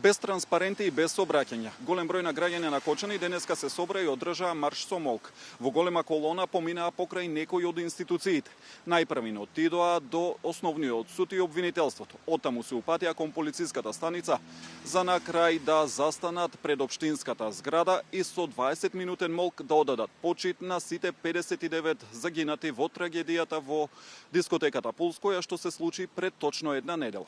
Без транспаренти и без сообраќања, голем број на граѓани на Кочани денеска се собра и одржаа марш со молк. Во голема колона поминаа покрај некои од институциите. Најпрвин отидоа до основниот суд и обвинителството. Оттаму се упатија кон полициската станица, за на крај да застанат пред општинската зграда и со 20-минутен молк да одадат почит на сите 59 загинати во трагедијата во дискотеката Пулс, која што се случи пред точно една недела.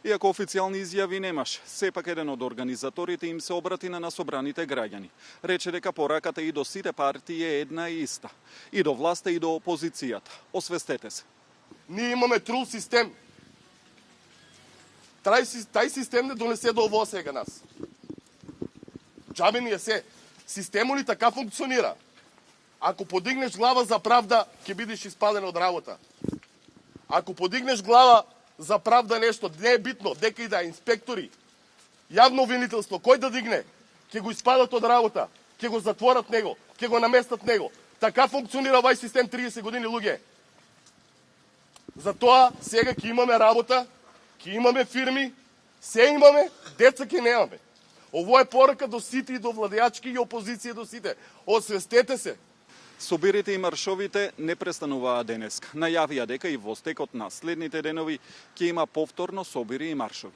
Иако официјални изјави немаш, сепак еден од организаторите им се обрати на насобраните граѓани. Рече дека пораката и до сите партии е една и иста. И до власта, и до опозицијата. Освестете се. Ние имаме трул систем. Тај систем не донесе до ово сега нас. Джабе ни е се. Системот ли така функционира? Ако подигнеш глава за правда, ќе бидеш испаден од работа. Ако подигнеш глава за правда нешто, не е битно, дека и да инспектори, јавно обвинителство, кој да дигне, ќе го испадат од работа, ќе го затворат него, ќе го наместат него. Така функционира овај систем 30 години, луѓе. Затоа сега ќе имаме работа, ќе имаме фирми, се имаме, деца ќе немаме. Ово е порака до сите и до владеачки и опозиција до сите. Освестете се. Собирите и маршовите не престануваа денеска. Најавија дека и во стекот на следните денови ќе има повторно собири и маршови.